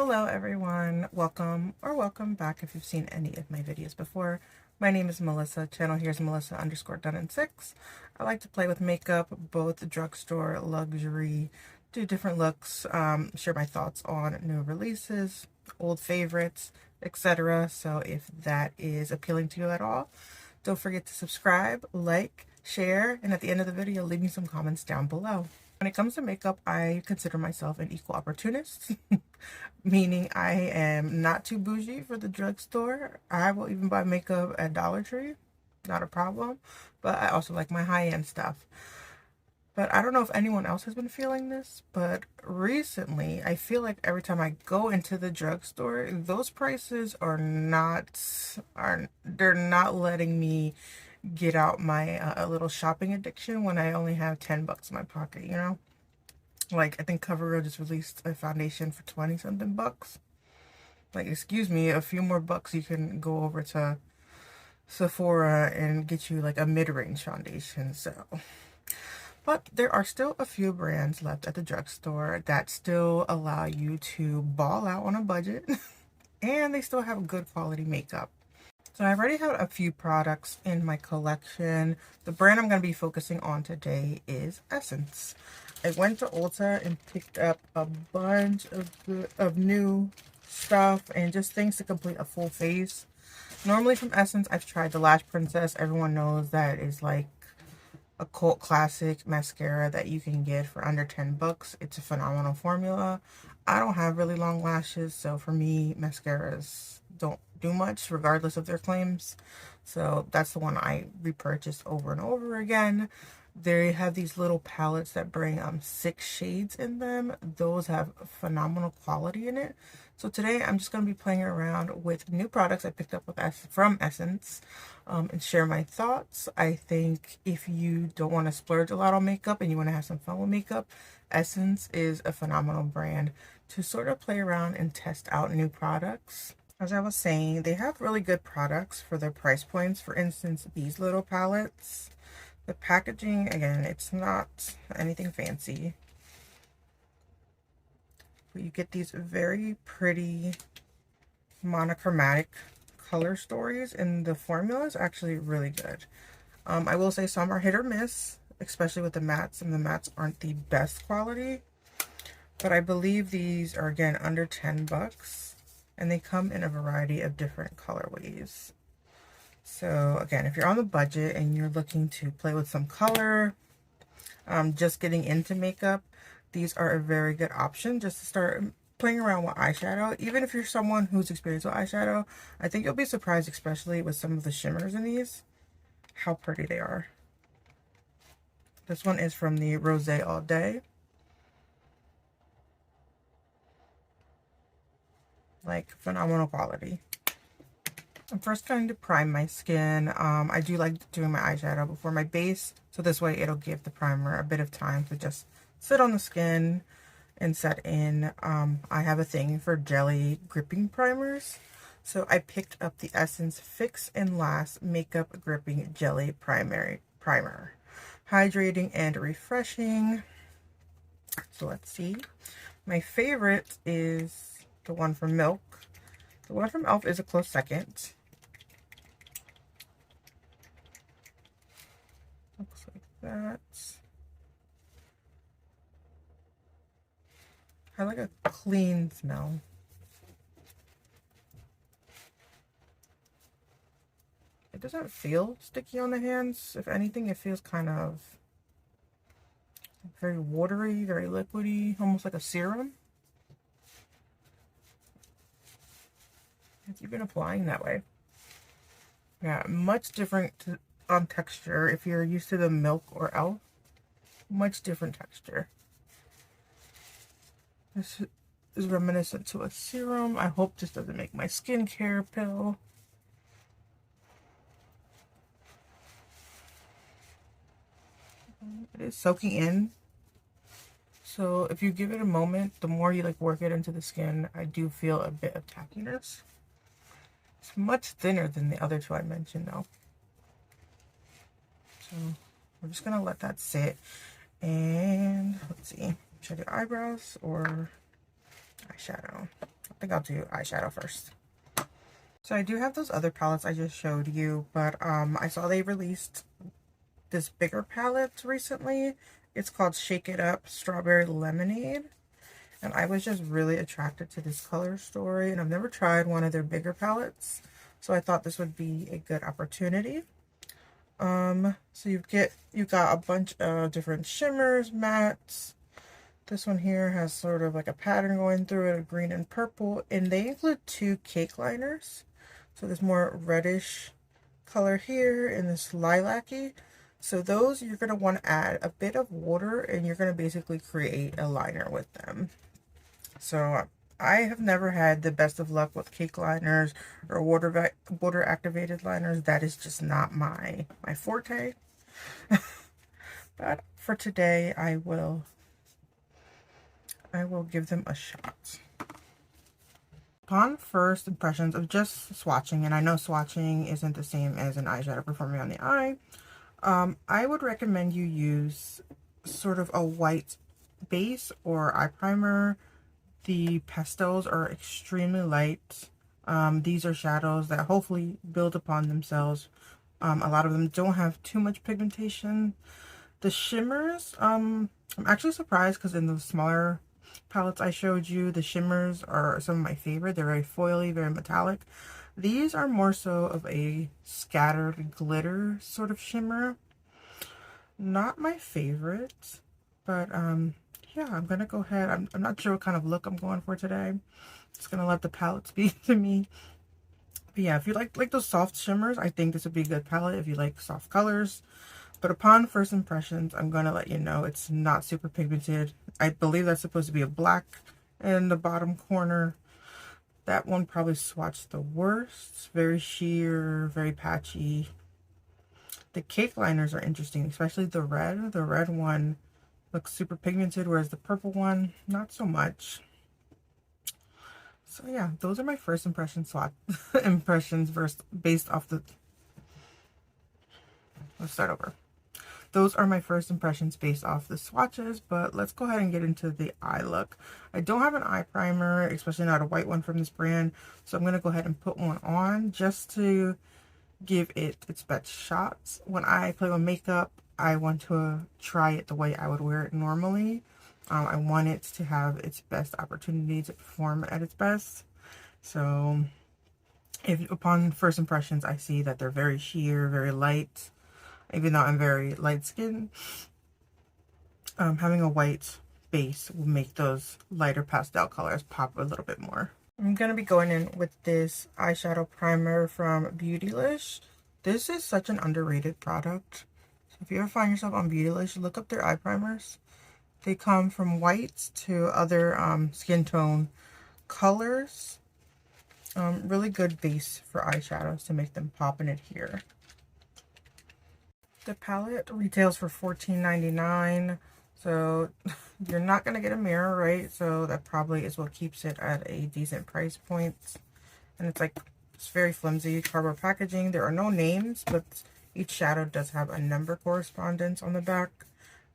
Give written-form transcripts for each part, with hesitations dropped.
Hello everyone, welcome back if you've seen any of my videos before. My name is Melissa. Channel here is Melissa_Dunn6. I like to play with makeup, both drugstore, luxury, do different looks, share my thoughts on new releases, old favorites, etc. So if that is appealing to you at all, don't forget to subscribe, like, share, and at the end of the video, leave me some comments down below. When it comes to makeup, I consider myself an equal opportunist, meaning I am not too bougie for the drugstore. I will even buy makeup at Dollar Tree, not a problem, but I also like my high-end stuff. But I don't know if anyone else has been feeling this, but recently I feel like every time I go into the drugstore, those prices they're not letting me get out my little shopping addiction when I only have 10 bucks in my pocket, you know? Like, I think CoverGirl just released a foundation for 20 something bucks. Like, excuse me, a few more bucks you can go over to Sephora and get you like a mid-range foundation. So, but there are still a few brands left at the drugstore that still allow you to ball out on a budget and they still have good quality makeup. So I already have a few products in my collection. The brand I'm going to be focusing on today is Essence. I went to Ulta and picked up a bunch of new stuff and just things to complete a full face. Normally from Essence, I've tried the Lash Princess. Everyone knows that is like a cult classic mascara that you can get for under 10 bucks. It's a phenomenal formula. I don't have really long lashes, so for me, mascaras don't do much regardless of their claims. So that's the one I repurchased over and over again. They have these little palettes that bring 6 shades in them. Those have phenomenal quality in it. So today I'm just going to be playing around with new products I picked up from Essence and share my thoughts. I think if you don't want to splurge a lot on makeup and you want to have some fun with makeup, Essence is a phenomenal brand to sort of play around and test out new products. As I was saying, they have really good products for their price points. For instance, these little palettes. The packaging, again, it's not anything fancy. But you get these very pretty monochromatic color stories, and the formula is actually really good. I will say some are hit or miss, especially with the mattes. Some of the mattes aren't the best quality. But I believe these are, again, under 10 bucks. And they come in a variety of different colorways. So again, if you're on the budget and you're looking to play with some color, just getting into makeup, these are a very good option just to start playing around with eyeshadow. Even if you're someone who's experienced with eyeshadow, I think you'll be surprised, especially with some of the shimmers in these, how pretty they are. This one is from the Rosé All Day. Like, phenomenal quality. I'm first going to prime my skin. I do like doing my eyeshadow before my base, so this way it'll give the primer a bit of time to just sit on the skin and set in. I have a thing for jelly gripping primers, so I picked up the Essence Fix and Last Makeup Gripping Jelly Primer. Hydrating and refreshing. So let's see. My favorite is the one from Milk. The one from e.l.f. is a close second. Looks like that. I like a clean smell. It doesn't feel sticky on the hands. If anything, it feels kind of very watery, very liquidy, almost like a serum. You've been applying that way. Yeah, much different on texture. If you're used to the Milk or e.l.f., much different texture. This is reminiscent to a serum. I hope this doesn't make my skincare pill. It is soaking in. So if you give it a moment, the more you like work it into the skin, I do feel a bit of tackiness. It's much thinner than the other two I mentioned though. So we're just going to let that sit. And let's see, should I do eyebrows or eyeshadow? I think I'll do eyeshadow first. So I do have those other palettes I just showed you, but I saw they released this bigger palette recently. It's called Shake It Up Strawberry Lemonade. And I was just really attracted to this color story, and I've never tried one of their bigger palettes, so I thought this would be a good opportunity. So you got a bunch of different shimmers, mattes. This one here has sort of like a pattern going through it, a green and purple, and they include 2 cake liners. So there's more reddish color here and this lilac-y. So those you're going to want to add a bit of water, and you're going to basically create a liner with them. So I have never had the best of luck with cake liners or water activated liners. That is just not my forte. But for today, I will give them a shot. Upon first impressions of just swatching, and I know swatching isn't the same as an eyeshadow performing on the eye, I would recommend you use sort of a white base or eye primer. The pastels are extremely light. These are shadows that hopefully build upon themselves. A lot of them don't have too much pigmentation. The shimmers, I'm actually surprised because in the smaller palettes I showed you, the shimmers are some of my favorite. They're very foily, very metallic. These are more so of a scattered glitter sort of shimmer. Not my favorite, but yeah, I'm gonna go ahead. I'm not sure what kind of look I'm going for today. Just gonna let the palette speak to me. But yeah, if you like those soft shimmers, I think this would be a good palette if you like soft colors. But upon first impressions, I'm gonna let you know it's not super pigmented. I believe that's supposed to be a black in the bottom corner. That one probably swatched the worst. Very sheer, very patchy. The cake liners are interesting, especially the red. The red one looks super pigmented, whereas the purple one, not so much. So yeah, those are my first impressions based off the, let's start over. Those are my first impressions based off the swatches, but let's go ahead and get into the eye look. I don't have an eye primer, especially not a white one from this brand, so I'm going to go ahead and put one on just to give it its best shots. When I play with makeup, I want to try it the way I would wear it normally. I want it to have its best opportunity to perform at its best. So if upon first impressions I see that they're very sheer, very light, even though I'm very light skinned, having a white base will make those lighter pastel colors pop a little bit more. I'm going to be going in with this eyeshadow primer from Beautylish. This is such an underrated product. So if you ever find yourself on Beautylish, look up their eye primers. They come from whites to other skin tone colors. Really good base for eyeshadows to make them pop in it here. The palette retails for $14.99. So you're not going to get a mirror, right? So that probably is what keeps it at a decent price point. And it's very flimsy cardboard packaging. There are no names, but each shadow does have a number correspondence on the back,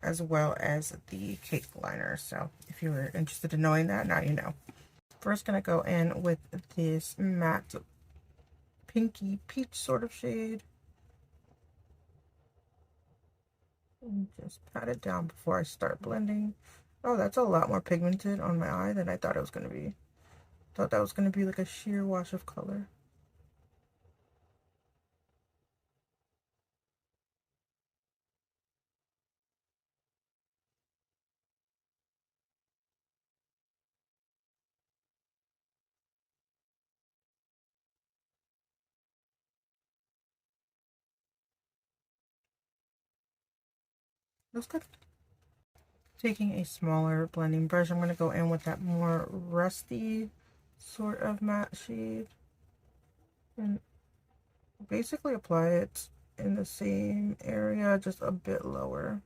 as well as the cake liner. So if you were interested in knowing that, now you know. First, gonna go in with this matte pinky peach sort of shade. And just pat it down before I start blending. Oh, that's a lot more pigmented on my eye than I thought it was gonna be. Thought that was gonna be like a sheer wash of color. Looks good. Taking a smaller blending brush, I'm going to go in with that more rusty sort of matte shade and basically apply it in the same area, just a bit lower.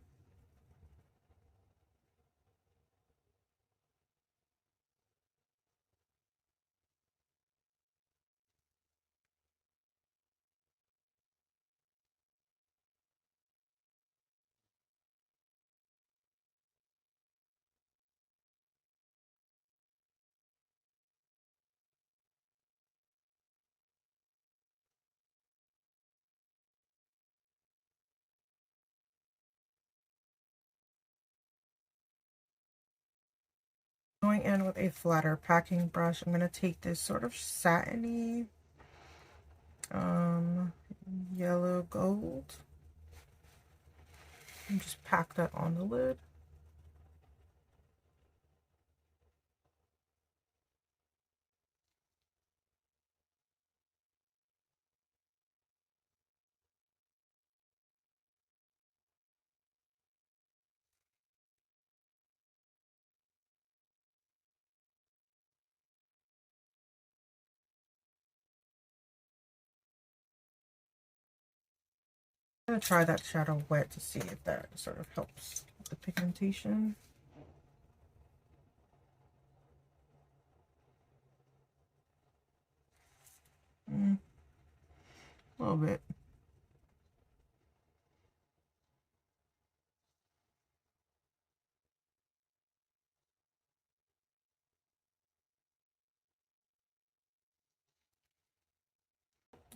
Going in with a flatter packing brush, I'm going to take this sort of satiny yellow gold and just pack that on the lid. I'm going to try that shadow wet to see if that sort of helps with the pigmentation. A little bit.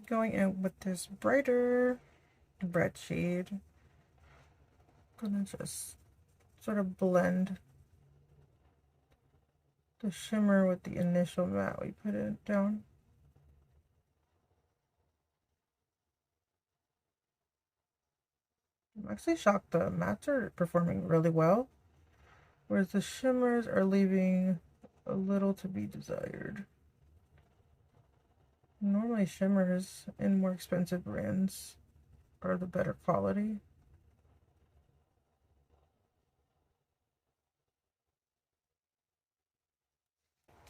Going in with this brighter red shade. Gonna just sort of blend the shimmer with the initial matte we put it down. I'm actually shocked the mattes are performing really well, whereas the shimmers are leaving a little to be desired. Normally shimmers in more expensive brands are the better quality.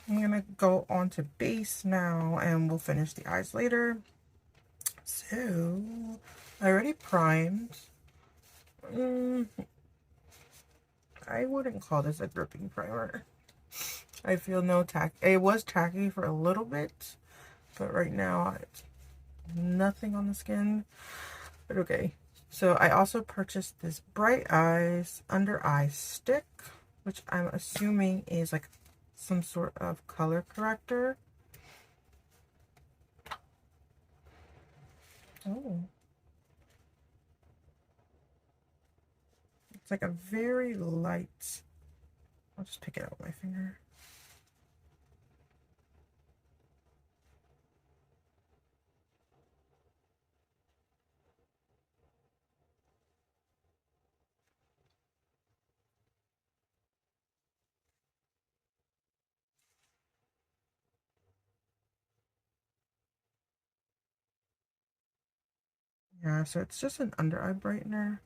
I'm gonna go on to base now and we'll finish the eyes later. So, I already primed. I wouldn't call this a dripping primer. I feel no tack. It was tacky for a little bit, but right now it's nothing on the skin. But okay. So I also purchased this Bright Eyes under eye stick, which I'm assuming is like some sort of color corrector. Oh. It's like a very light. I'll just pick it out with my finger. Yeah, so it's just an under eye brightener.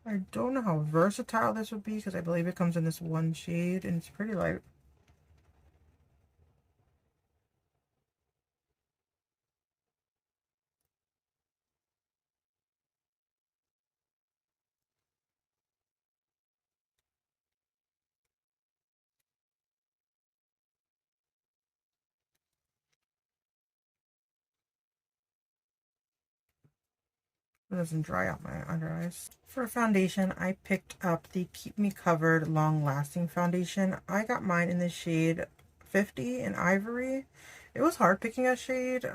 I don't know how versatile this would be because I believe it comes in this one shade and it's pretty light. It doesn't dry out my under eyes. For foundation, I picked up the Keep Me Covered Long Lasting Foundation. I got mine in the shade 50 in Ivory. It was hard picking a shade.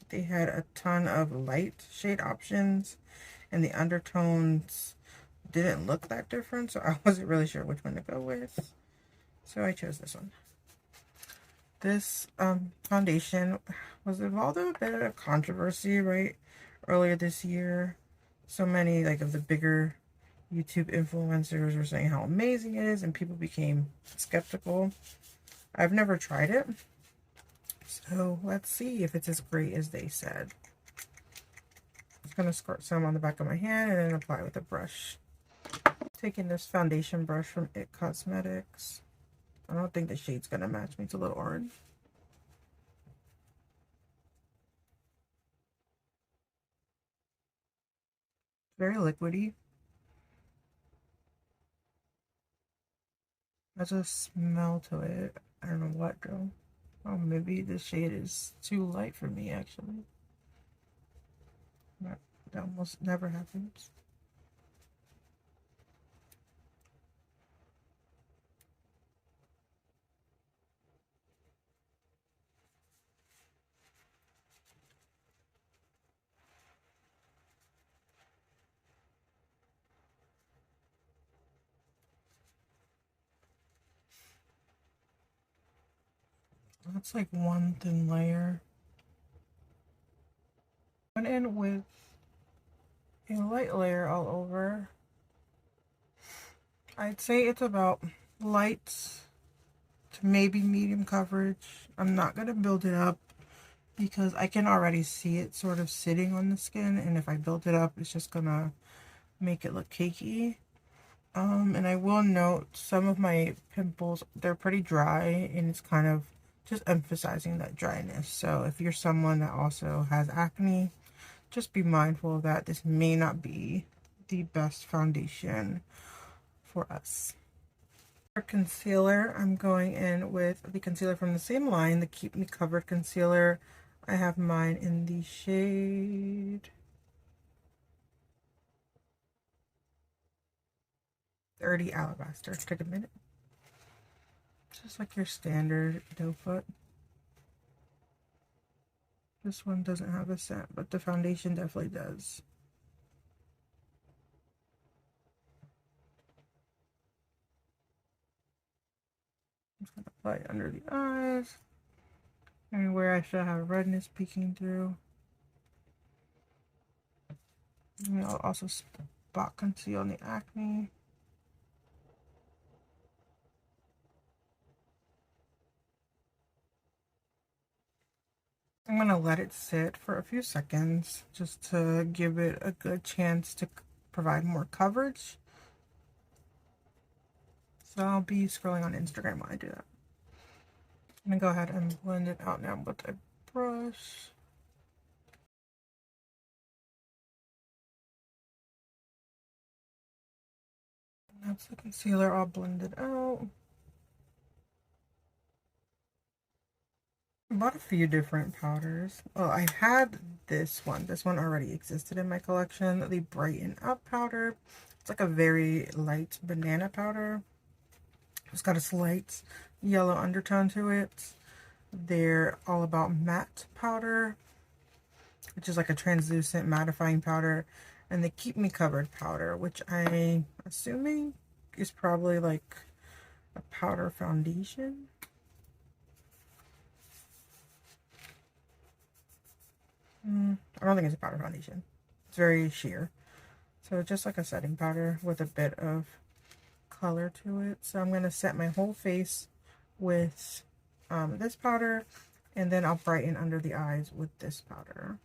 They had a ton of light shade options and the undertones didn't look that different, so I wasn't really sure which one to go with. So I chose this one. This foundation was involved in a bit of controversy, right? Earlier this year, so many like of the bigger YouTube influencers were saying how amazing it is, and people became skeptical. I've never tried it, so let's see if it's as great as they said. I'm just gonna squirt some on the back of my hand and then apply with a brush. Taking this foundation brush from It Cosmetics. I don't think the shade's gonna match me. It's a little orange. Very liquidy. There's a smell to it. I don't know what though. Oh, maybe this shade is too light for me actually. That almost never happens. That's like one thin layer. Went in with a light layer all over. I'd say it's about light to maybe medium coverage. I'm not going to build it up because I can already see it sort of sitting on the skin, and if I build it up, it's just gonna make it look cakey. And I will note some of my pimples, they're pretty dry, and it's kind of just emphasizing that dryness. So if you're someone that also has acne, just be mindful of that. This may not be the best foundation for us. For concealer, I'm going in with the concealer from the same line, the Keep Me Covered concealer. I have mine in the shade 30 Alabaster. Take a minute. Just like your standard doe foot. This one doesn't have a scent, but the foundation definitely does. I'm just going to apply it under the eyes. And where I should have redness peeking through. And I'll also spot conceal the acne. I'm going to let it sit for a few seconds just to give it a good chance to provide more coverage. So I'll be scrolling on Instagram when I do that. I'm going to go ahead and blend it out now with a brush. That's the concealer all blended out. I bought a few different powders. Well, I had this one. This one already existed in my collection. The Brighten Up powder. It's like a very light banana powder. It's got a slight yellow undertone to it. They're all about matte powder, which is like a translucent mattifying powder. And the Keep Me Covered powder, which I'm assuming is probably like a powder foundation. I don't think it's a powder foundation. It's very sheer. So just like a setting powder with a bit of color to it. So I'm going to set my whole face with this powder, and then I'll brighten under the eyes with this powder.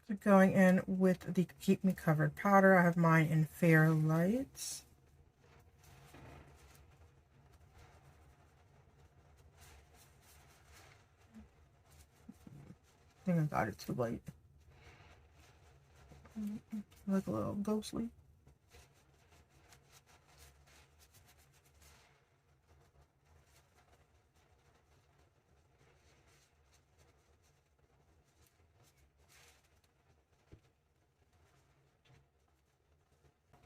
So going in with the Keep Me Covered powder, I have mine in Fair Lights. I think I got it too light. Look a little ghostly.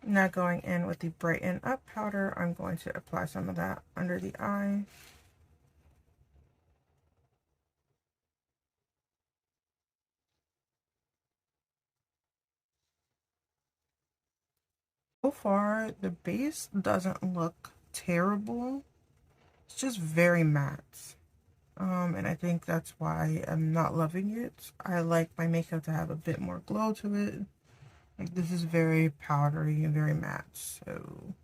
Now going in with the Brighten Up powder, I'm going to apply some of that under the eye. So far, the base doesn't look terrible. It's just very matte. And I think that's why I'm not loving it. I like my makeup to have a bit more glow to it. Like this is very powdery and very matte. So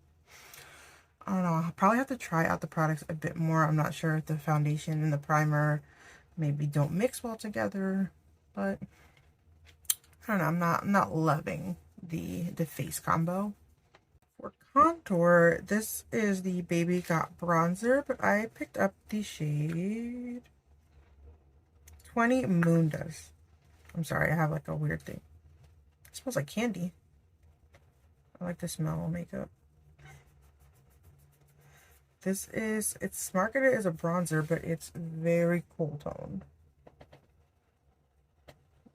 I don't know. I'll probably have to try out the products a bit more. I'm not sure if the foundation and the primer maybe don't mix well together, but I don't know. I'm not loving the face combo. For contour, this is the Baby Got bronzer, but I picked up the shade 20 Moon Dust. I'm sorry, I have like a weird thing. It smells like candy. I like the smell of makeup. This is, it's marketed as a bronzer, but it's very cool toned.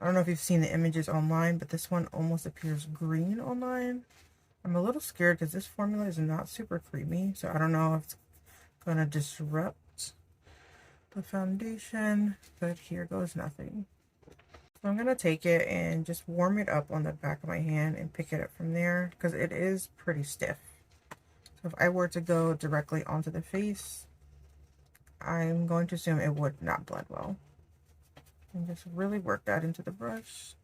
I don't know if you've seen the images online, but this one almost appears green online. I'm a little scared because this formula is not super creamy, so I don't know if it's going to disrupt the foundation, but here goes nothing. So I'm going to take it and just warm it up on the back of my hand and pick it up from there because it is pretty stiff. So if I were to go directly onto the face, I'm going to assume it would not blend well. And just really work that into the brush.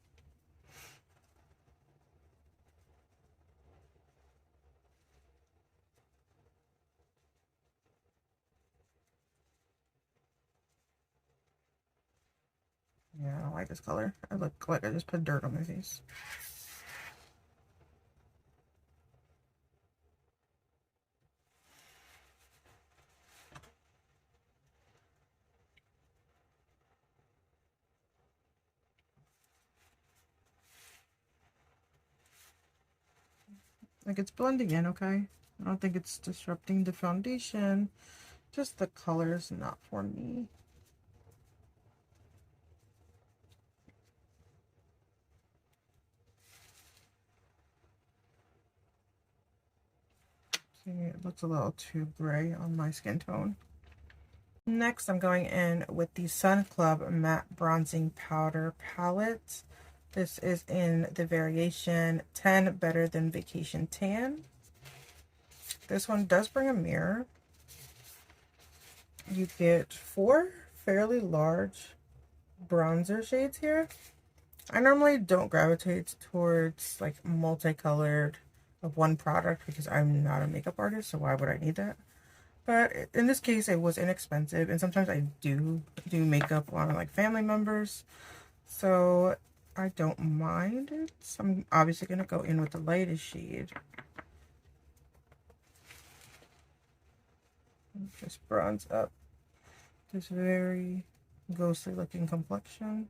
Yeah, I don't like this color. I look like I just put dirt on my face. Like, it's blending in, okay? I don't think it's disrupting the foundation. Just the color's not for me. See, it looks a little too gray on my skin tone. Next, I'm going in with the Sun Club Matte Bronzing Powder Palette. This is in the variation 10 Better Than Vacation Tan. This one does bring a mirror. You get 4 fairly large bronzer shades here. I normally don't gravitate towards like multicolored of one product because I'm not a makeup artist, so why would I need that? But in this case, it was inexpensive, and sometimes I do makeup on like family members, so I don't mind it. So I'm obviously gonna go in with the lightest shade. Just bronze up this very ghostly looking complexion.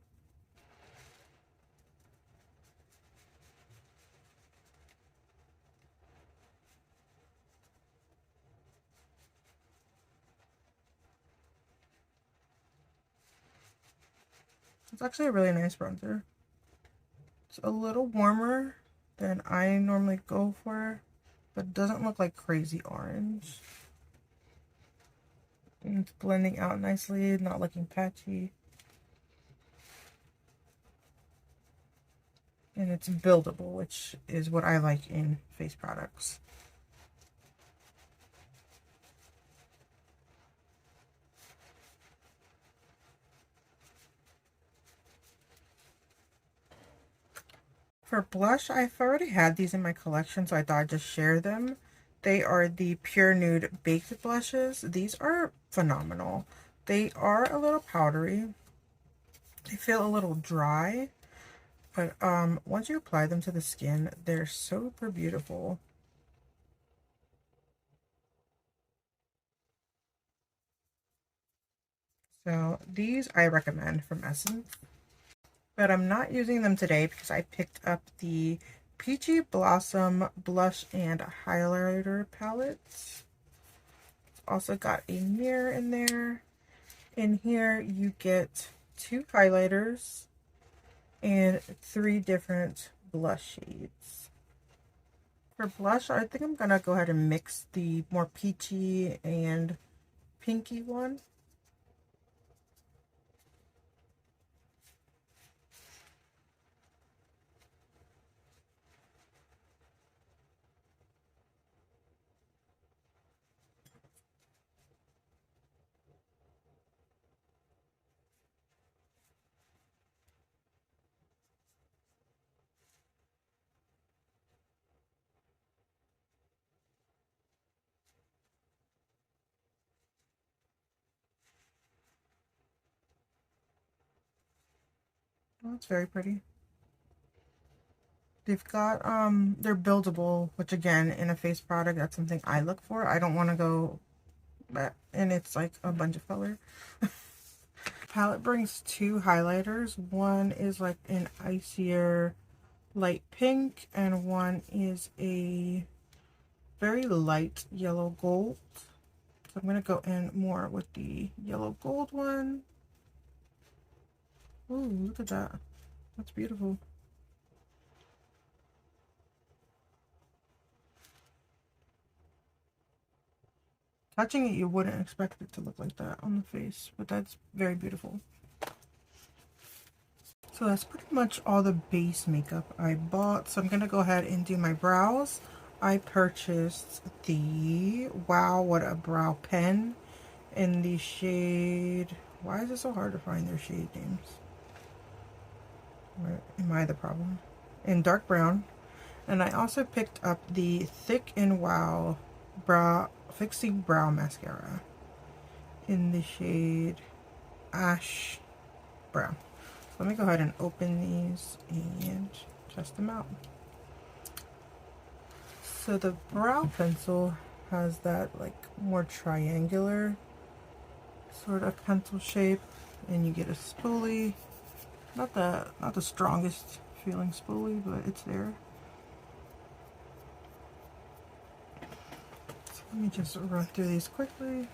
It's actually a really nice bronzer. It's a little warmer than I normally go for, but it doesn't look like crazy orange. And it's blending out nicely, not looking patchy. And it's buildable, which is what I like in face products. For blush, I've already had these in my collection, so I thought I'd just share them. They are the Pure Nude Baked Blushes. These are phenomenal. They are a little powdery. They feel a little dry, but once you apply them to the skin, they're super beautiful. So these I recommend from Essence. But I'm not using them today because I picked up the Peachy Blossom Blush and Highlighter Palette. Also got a mirror in there. In here you get 2 highlighters and 3 different blush shades. For blush, I think I'm gonna go ahead and mix the more peachy and pinky one. Oh, it's very pretty. They've got, they're buildable, which again, in a face product, that's something I look for. I don't want to go, and it's like a bunch of color. Palette brings 2 highlighters. One is like an icier light pink, and one is a very light yellow gold. So I'm going to go in more with the yellow gold one. Ooh, look at that. That's beautiful. Touching it, you wouldn't expect it to look like that on the face, but that's very beautiful. So that's pretty much all the base makeup I bought. So I'm going to go ahead and do my brows. I purchased the Wow What a Brow pen in the shade, why is it so hard to find their shade names? Or am I the problem? In dark brown. And I also picked up the Thick and Wow Brow Fixing Brow Mascara in the shade Ash Brown. So let me go ahead and open these and test them out. So the brow pencil has that like more triangular sort of pencil shape, and you get a spoolie. Not the strongest feeling spoolie, but it's there. So let me just run through these quickly.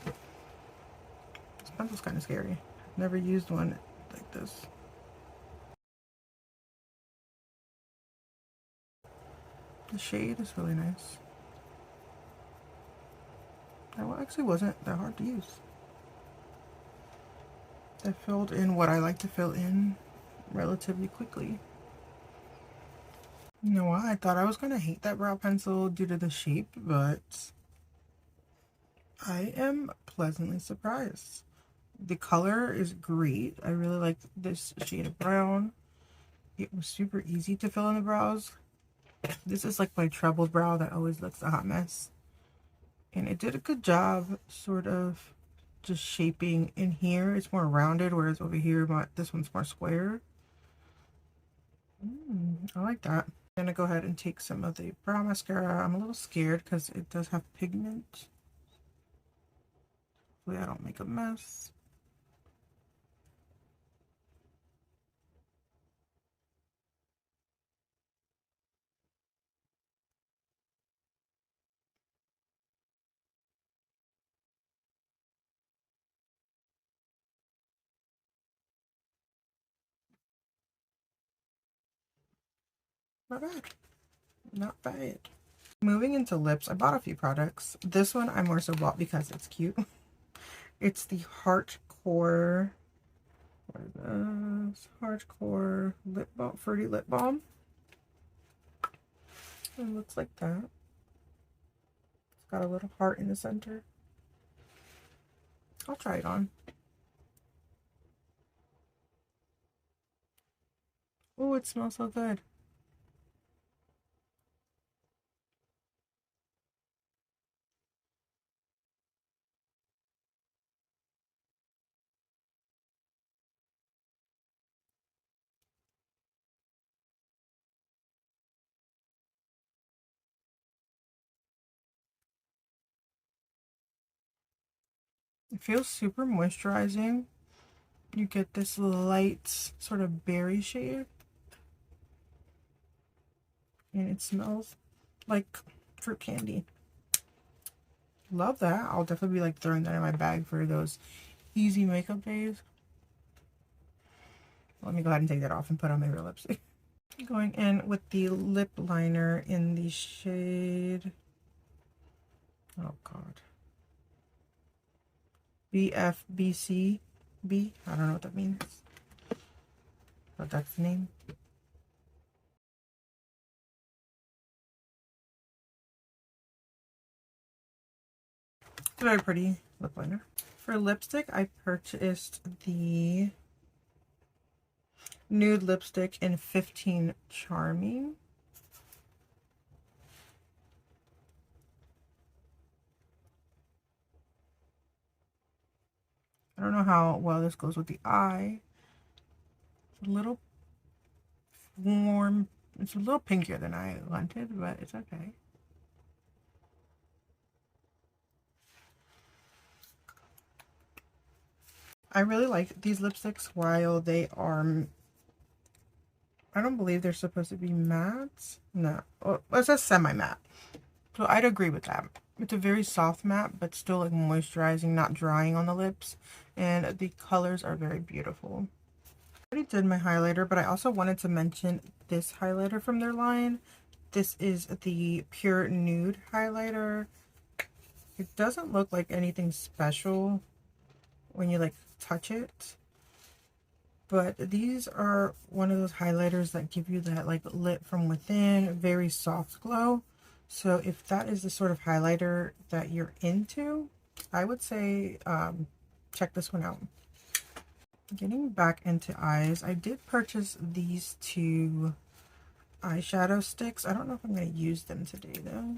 This pencil's kind of scary. I've never used one like this. The shade is really nice. That actually wasn't that hard to use. I filled in what I like to fill in relatively quickly. You know what? I thought I was going to hate that brow pencil due to the shape, but I am pleasantly surprised. The color is great. I really like this shade of brown. It was super easy to fill in the brows. This is like my troubled brow that always looks a hot mess. And it did a good job sort of just shaping in here. It's more rounded, whereas over here, this one's more square. I like that. I'm gonna go ahead and take some of the brow mascara. I'm a little scared because it does have pigment. Hopefully I don't make a mess. Not bad. Not bad. Moving into lips, I bought a few products. This one I more so bought because it's cute. It's the Heartcore, what is this? Heartcore lip balm, fruity lip balm. It looks like that. It's got a little heart in the center. I'll try it on. Oh, it smells so good. It feels super moisturizing. You get this light sort of berry shade. And it smells like fruit candy. Love that. I'll definitely be like throwing that in my bag for those easy makeup days. Let me go ahead and take that off and put on my real lipstick. Going in with the lip liner in the shade, oh god, BFBCB. I don't know what that means, but that's the name. It's a very pretty lip liner. For lipstick, I purchased the nude lipstick in 15 Charming. I don't know how well this goes with the eye. It's a little warm. It's a little pinkier than I wanted, but it's okay. I really like these lipsticks while they are, I don't believe they're supposed to be matte. No, well, it says semi-matte. So I'd agree with that. It's a very soft matte, but still like moisturizing, not drying on the lips. And the colors are very beautiful. I already did my highlighter, but I also wanted to mention this highlighter from their line. This is the Pure Nude highlighter. It doesn't look like anything special when you like touch it, but these are one of those highlighters that give you that like lit from within, very soft glow. So if that is the sort of highlighter that you're into, I would say check this one out. Getting back into eyes, I did purchase these two eyeshadow sticks. I don't know if I'm going to use them today though.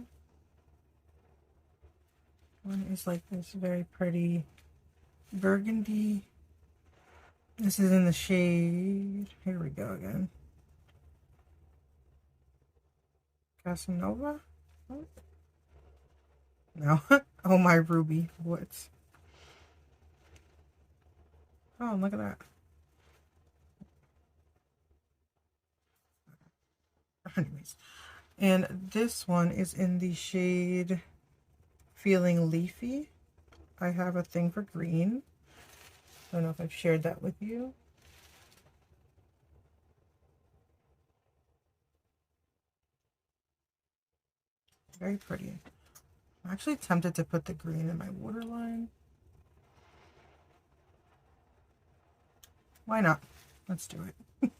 One is like this very pretty burgundy. This is in the shade, here we go again, Casanova? What? No. Oh my ruby. What? Oh, look at that. Anyways. And this one is in the shade Feeling Leafy. I have a thing for green. I don't know if I've shared that with you. Very pretty. I'm actually tempted to put the green in my waterline. Why not? Let's do it.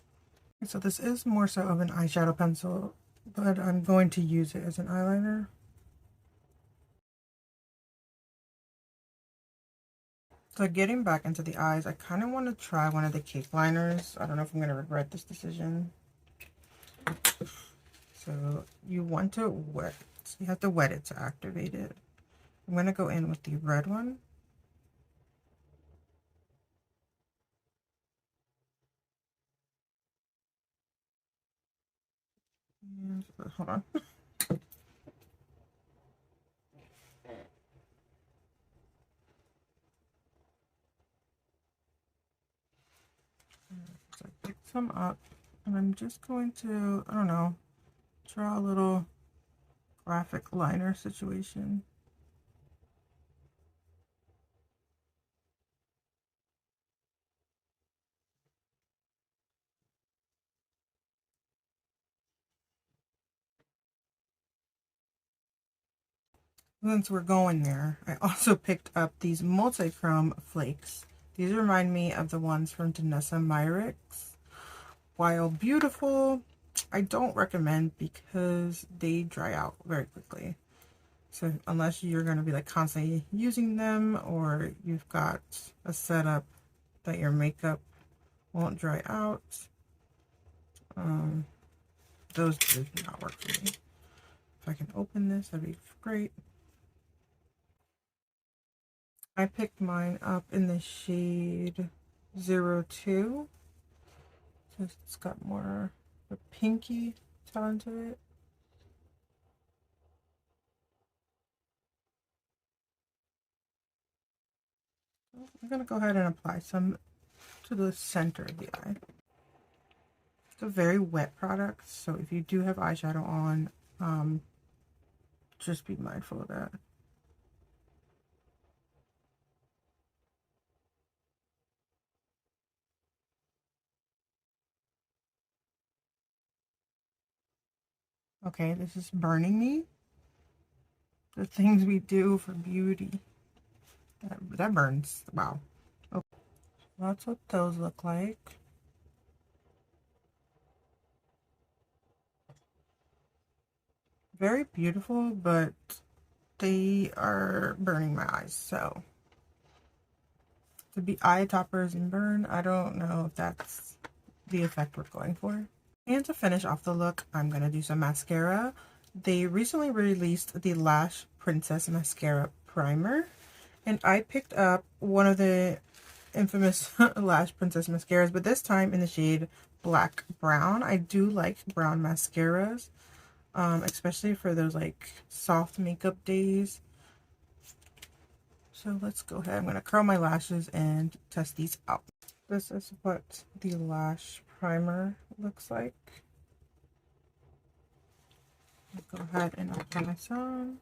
So this is more so of an eyeshadow pencil, but I'm going to use it as an eyeliner. So getting back into the eyes, I kind of want to try one of the cake liners. I don't know if I'm going to regret this decision. So you want to wet, you have to wet it to activate it. I'm going to go in with the red one. And, hold on. So I picked some up and I'm just going to, I don't know, draw a little graphic liner situation. Since we're going there, I also picked up these multi-chrome flakes. These remind me of the ones from Danessa Myricks. While beautiful, I don't recommend because they dry out very quickly. So unless you're going to be like constantly using them, or you've got a setup that your makeup won't dry out, those do not work for me. If I can open this, that'd be great. I picked mine up in the shade 02. So it's got more of a pinky tone to it. I'm going to go ahead and apply some to the center of the eye. It's a very wet product, so if you do have eyeshadow on, just be mindful of that. Okay, this is burning me. The things we do for beauty. That burns. Wow. Okay. That's what those look like. Very beautiful, but they are burning my eyes, so to be eye toppers and burn, I don't know if that's the effect we're going for. And to finish off the look, I'm going to do some mascara. They recently released the Lash Princess Mascara Primer, and I picked up one of the infamous Lash Princess mascaras, but this time in the shade Black Brown. I do like brown mascaras, especially for those like soft makeup days. So let's go ahead. I'm going to curl my lashes and test these out. This is what the lash primer looks like. I'll go ahead and apply some.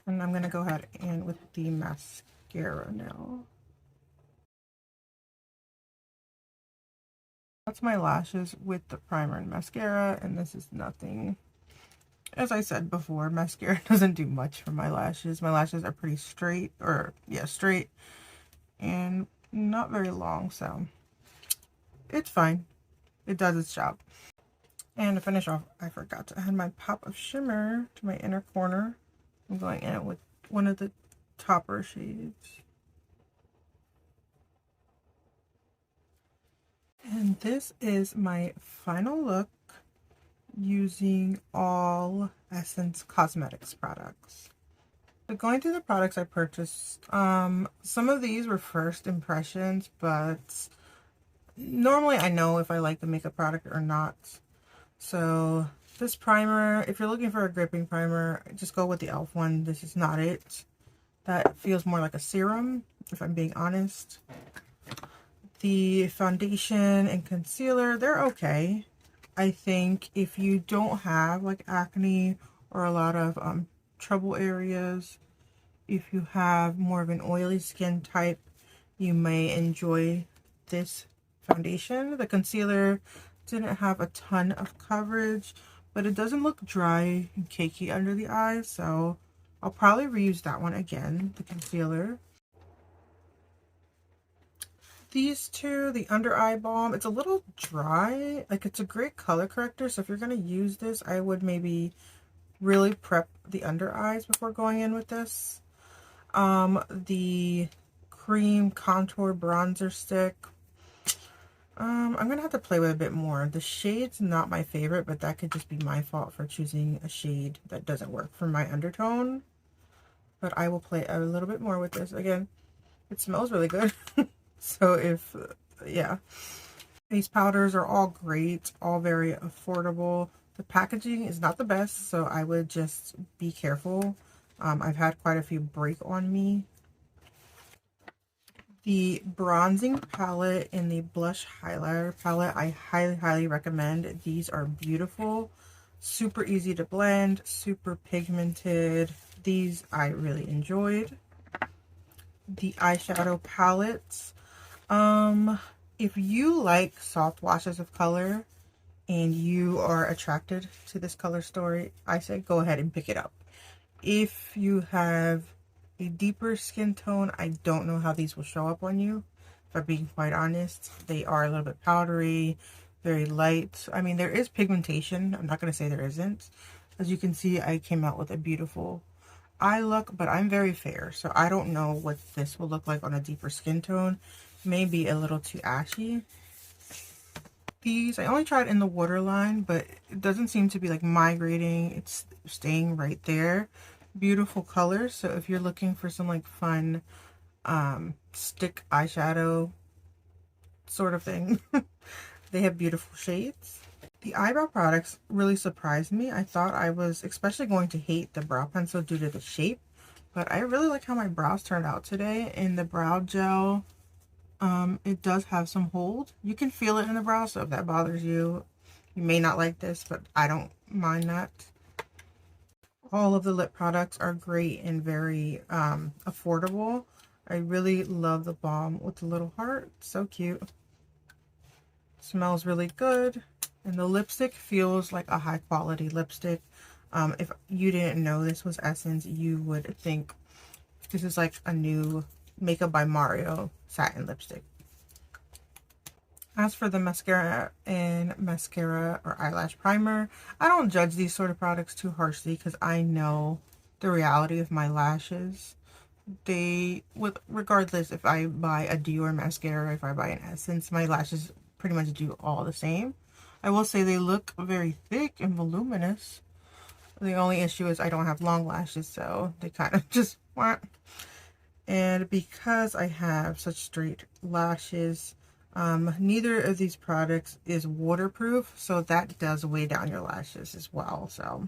And I'm going to go ahead and with the mascara now. That's my lashes with the primer and mascara, and this is nothing. As I said before, mascara doesn't do much for my lashes. My lashes are pretty straight, or yeah, straight, and not very long, so it's fine. It does its job. And to finish off, I forgot to add my pop of shimmer to my inner corner. I'm going in with one of the topper shades. And this is my final look using all Essence Cosmetics products. So going through the products I purchased, some of these were first impressions, but normally I know if I like the makeup product or not. So this primer, if you're looking for a gripping primer, just go with the e.l.f. one. This is not it. That feels more like a serum, if I'm being honest. The foundation and concealer, they're okay. I think if you don't have like acne or a lot of trouble areas, if you have more of an oily skin type, you may enjoy this foundation. The concealer didn't have a ton of coverage, but it doesn't look dry and cakey under the eyes, so I'll probably reuse that one again, the concealer. These two, the under eye balm, it's a little dry. Like, it's a great color corrector, so if you're going to use this, I would maybe really prep the under eyes before going in with this. The cream contour bronzer stick, I'm gonna have to play with it a bit more. The shade's not my favorite, but that could just be my fault for choosing a shade that doesn't work for my undertone. But I will play a little bit more with this. Again, it smells really good. So if, yeah. Face powders are all great, all very affordable. The packaging is not the best, so I would just be careful. I've had quite a few break on me. The bronzing palette and the blush highlighter palette, I highly, highly recommend. These are beautiful, super easy to blend, super pigmented. These I really enjoyed. The eyeshadow palettes. If you like soft washes of color and you are attracted to this color story, I say go ahead and pick it up. If you have a deeper skin tone, I don't know how these will show up on you. If I'm being quite honest, they are a little bit powdery, very light. I mean, there is pigmentation. I'm not going to say there isn't. As you can see, I came out with a beautiful eye look, but I'm very fair, so I don't know what this will look like on a deeper skin tone. Maybe a little too ashy. These, I only tried in the waterline, but it doesn't seem to be like migrating. It's staying right there. Beautiful colors. So if you're looking for some like fun stick eyeshadow sort of thing, they have beautiful shades. The eyebrow products really surprised me. I thought I was especially going to hate the brow pencil due to the shape, but I really like how my brows turned out today. In the brow gel, it does have some hold. You can feel it in the brow, so if that bothers you, you may not like this, but I don't mind that. All of the lip products are great and very affordable. I really love the balm with the little heart. So cute. Smells really good. And the lipstick feels like a high quality lipstick. If you didn't know this was Essence, you would think this is like a new Makeup by Mario satin lipstick. As for the mascara or eyelash primer, I don't judge these sort of products too harshly because I know the reality of my lashes. Regardless if I buy a Dior mascara, if I buy an Essence, my lashes pretty much do all the same. I will say they look very thick and voluminous. The only issue is I don't have long lashes, so they kind of just want. And because I have such straight lashes, neither of these products is waterproof, so that does weigh down your lashes as well. So,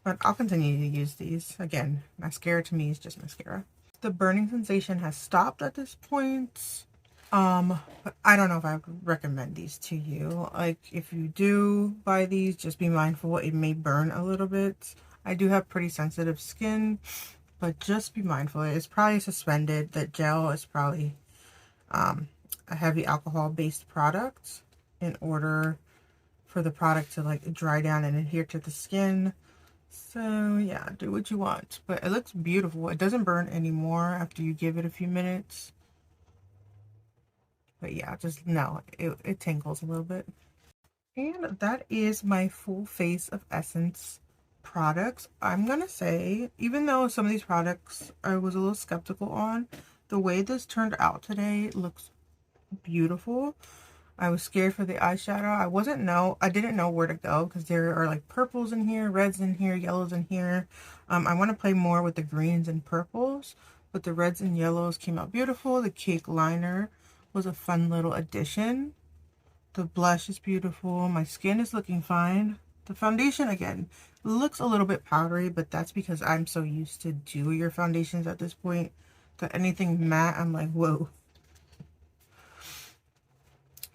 but I'll continue to use these. Again, mascara to me is just mascara. The burning sensation has stopped at this point. But I don't know if I would recommend these to you. Like, if you do buy these, just be mindful it may burn a little bit. I do have pretty sensitive skin, but just be mindful. It's probably suspended. That gel is probably a heavy alcohol based product in order for the product to like dry down and adhere to the skin. So yeah, do what you want, but it looks beautiful. It doesn't burn anymore after you give it a few minutes. But yeah, just no, it tingles a little bit. And that is my full face of Essence products, I'm gonna say, even though some of these products I was a little skeptical on, the way this turned out today looks beautiful. I was scared for the eyeshadow. I didn't know where to go because there are like purples in here, reds in here, yellows in here. I want to play more with the greens and purples, but the reds and yellows came out beautiful. The cake liner was a fun little addition. The blush is beautiful. My skin is looking fine. The foundation, again, looks a little bit powdery, but that's because I'm so used to do your foundations at this point that anything matte, I'm like, whoa.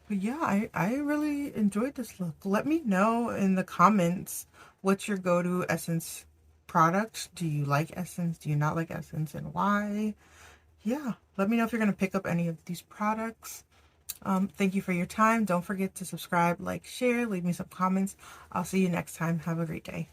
But yeah, I really enjoyed this look. Let me know in the comments what's your go-to Essence product. Do you like Essence? Do you not like Essence, and why? Yeah, let me know if you're going to pick up any of these products. Thank you for your time. Don't forget to subscribe, like, share, leave me some comments. I'll see you next time. Have a great day.